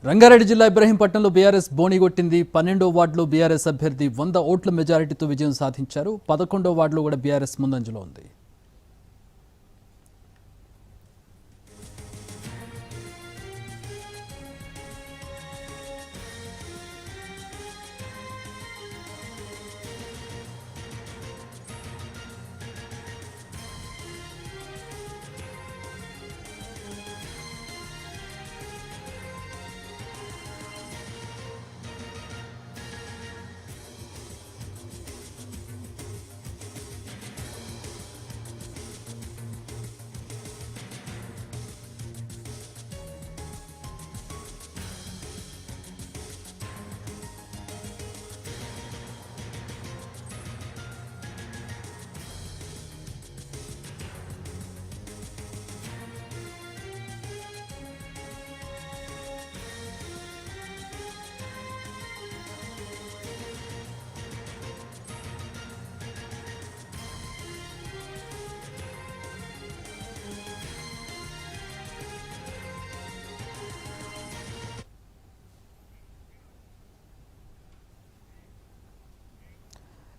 రంగారెడ్డి జిల్లా ఇబ్రహీంపట్నంలో బీఆర్ఎస్ బోణిగొట్టింది. 12వ వార్డులో బీఆర్ఎస్ అభ్యర్థి 100 ఓట్ల మెజారిటీతో విజయం సాధించారు. 11వ వార్డులో కూడా బీఆర్ఎస్ ముందంజలో ఉంది.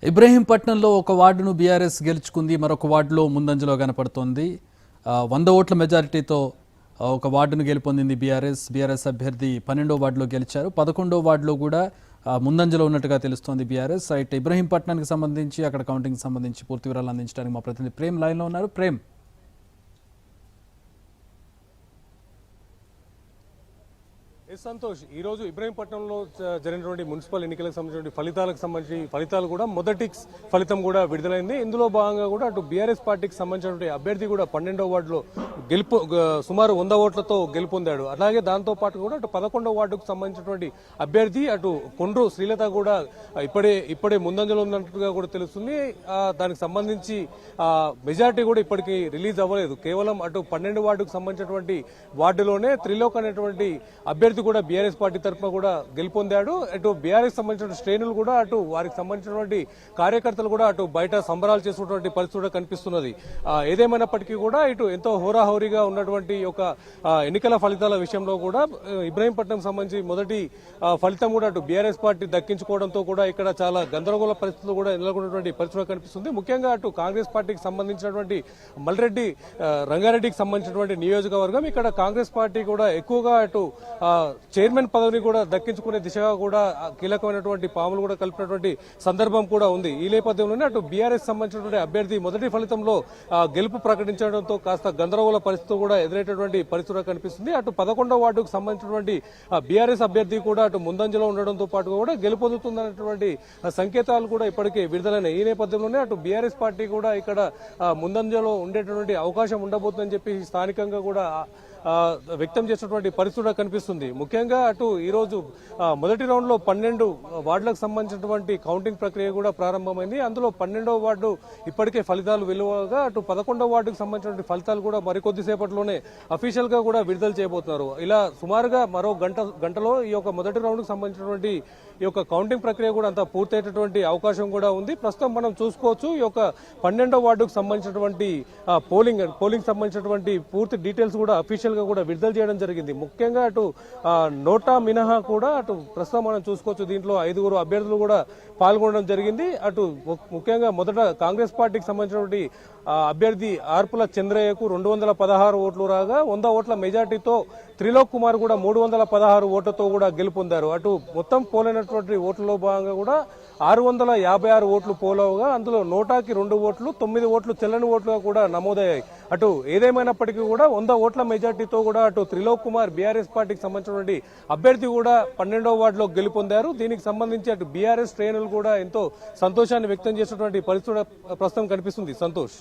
ఇబ్రహీంపట్నంలో ఒక వార్డును బీఆర్ఎస్ గెలుచుకుంది. మరొక వార్డులో ముందంజలో కనపడుతోంది. 100 ఓట్ల మెజారిటీతో ఒక వార్డును గెలుపొందింది బీఆర్ఎస్ అభ్యర్థి 12వ వార్డులో గెలిచారు. 11వ వార్డులో కూడా ముందంజలో ఉన్నట్టుగా తెలుస్తోంది బీఆర్ఎస్. రైట్, ఇబ్రహీంపట్నానికి సంబంధించి అక్కడ కౌంటింగ్ సంబంధించి పూర్తి వివరాలు అందించడానికి మా ప్రతినిధి ప్రేమ్ లైన్లో ఉన్నారు. ప్రేమ్, సంతోష్, ఈ రోజు ఇబ్రహీంపట్నంలో జరిగినటువంటి మున్సిపల్ ఎన్నికలకు సంబంధించిన ఫలితాలు కూడా మొదటి ఫలితం కూడా విడుదలైంది. ఇందులో భాగంగా కూడా అటు బీఆర్ఎస్ పార్టీకి సంబంధించినటువంటి అభ్యర్థి కూడా 12వ వార్డులో సుమారు 100 ఓట్లతో గెలుపొందాడు. అలాగే దాంతో పాటు కూడా అటు 11వ వార్డుకు సంబంధించినటువంటి అభ్యర్థి అటు కొండ్రు శ్రీలత కూడా ఇప్పుడే ముందంజలో ఉన్నట్టుగా కూడా తెలుస్తుంది. దానికి సంబంధించి మెజారిటీ కూడా ఇప్పటికీ రిలీజ్ అవ్వలేదు. కేవలం అటు 12 వార్డుకు సంబంధించినటువంటి వార్డులోనే త్రిలోక్ అనేటువంటి అభ్యర్థి కూడా బీఆర్ఎస్ పార్టీ తరఫున కూడా గెలుపొందాడు. అటు బీఆర్ఎస్ సంబంధించిన శ్రేణులు కూడా అటు వారికి సంబంధించినటువంటి కార్యకర్తలు కూడా అటు బయట సంబరాలు చేసినటువంటి పరిస్థితి కూడా కనిపిస్తున్నది. ఏదేమైనప్పటికీ కూడా ఇటు ఎంతో హోరాహోరీగా ఉన్నటువంటి ఒక ఎన్నికల ఫలితాల విషయంలో కూడా ఇబ్రహీంపట్నం సంబంధించి మొదటి ఫలితం కూడా అటు బీఆర్ఎస్ పార్టీ దక్కించుకోవడంతో కూడా ఇక్కడ చాలా గందరగోళ పరిస్థితులు కూడా నెలకొన్నటువంటి పరిస్థితి కనిపిస్తుంది. ముఖ్యంగా అటు కాంగ్రెస్ పార్టీకి సంబంధించినటువంటి మల్రెడ్డి రంగారెడ్డికి సంబంధించినటువంటి నియోజకవర్గం, ఇక్కడ కాంగ్రెస్ పార్టీ కూడా ఎక్కువగా అటు చైర్మన్ పదవిని కూడా దక్కించుకునే దిశగా కూడా కీలకమైనటువంటి పాములు కూడా కలిపినటువంటి సందర్భం కూడా ఉంది. ఈ నేపథ్యంలోనే అటు బీఆర్ఎస్ సంబంధించినటువంటి అభ్యర్థి మొదటి ఫలితంలో గెలుపు ప్రకటించడంతో కాస్త గందరగోళ పరిస్థితి కూడా ఎదురైనటువంటి పరిస్థితి కనిపిస్తుంది. అటు 11వ వార్డుకు సంబంధించినటువంటి బీఆర్ఎస్ అభ్యర్థి కూడా అటు ముందంజలో ఉండడంతో పాటు కూడా గెలుపొందుతుందన్నటువంటి సంకేతాలు కూడా ఇప్పటికే విడుదలైనాయి. ఈ నేపథ్యంలోనే అటు బీఆర్ఎస్ పార్టీ కూడా ఇక్కడ ముందంజలో ఉండేటువంటి అవకాశం ఉండబోతుందని చెప్పి స్థానికంగా కూడా వ్యక్తం చేసినటువంటి పరిస్థితి కనిపిస్తుంది. ముఖ్యంగా అటు ఈ రోజు మొదటి రౌండ్ లో 12 వార్డులకు సంబంధించినటువంటి కౌంటింగ్ ప్రక్రియ కూడా ప్రారంభమైంది. అందులో 12వ వార్డు ఇప్పటికే ఫలితాలు వెలువగా అటు 11వ వార్డుకు సంబంధించిన ఫలితాలు కూడా మరికొద్ది సేపట్లోనే అఫీషియల్ గా కూడా విడుదల చేయబోతున్నారు. ఇలా సుమారుగా మరో గంటలో ఈ యొక్క మొదటి రౌండ్ కు సంబంధించినటువంటి ఈ యొక్క కౌంటింగ్ ప్రక్రియ కూడా అంతా పూర్తయ్యేటటువంటి అవకాశం కూడా ఉంది. ప్రస్తుతం మనం చూసుకోవచ్చు ఈ యొక్క 12వ వార్డుకు సంబంధించినటువంటి పోలింగ్ సంబంధించినటువంటి పూర్తి డీటెయిల్స్ కూడా అఫీషియల్ గా కూడా విడుదల చేయడం జరిగింది. ముఖ్యంగా అటు నోటా మినహా కూడా అటు ప్రస్తుతం మనం చూసుకోవచ్చు దీంట్లో 5 అభ్యర్థులు కూడా పాల్గొనడం జరిగింది. అటు ముఖ్యంగా మొదట కాంగ్రెస్ పార్టీకి సంబంధించినటువంటి అభ్యర్థి ఆర్పుల చంద్రయ్యకు 216 ఓట్లు రాగా 100 ఓట్ల మెజార్టీతో త్రిలోక్ కుమార్ కూడా 316 ఓట్లతో కూడా గెలుపొందారు. అటు మొత్తం పోలైనటువంటి ఓట్లలో భాగంగా కూడా 656 ఓట్లు పోలవగా అందులో నోటాకి 2 ఓట్లు, 9 ఓట్లు చెల్లని ఓట్లుగా కూడా నమోదయ్యాయి. అటు ఏదేమైనప్పటికీ కూడా 100 ఓట్ల మెజార్టీతో కూడా అటు త్రిలోక్ కుమార్ బీఆర్ఎస్ పార్టీకి సంబంధించినటువంటి అభ్యర్థి కూడా 12వ వార్డులో గెలుపొందారు. దీనికి సంబంధించి అటు బీఆర్ఎస్ శ్రేణులు కూడా ఎంతో సంతోషాన్ని వ్యక్తం చేసినటువంటి పరిస్థితి ప్రస్తుతం కనిపిస్తుంది. సంతోష్.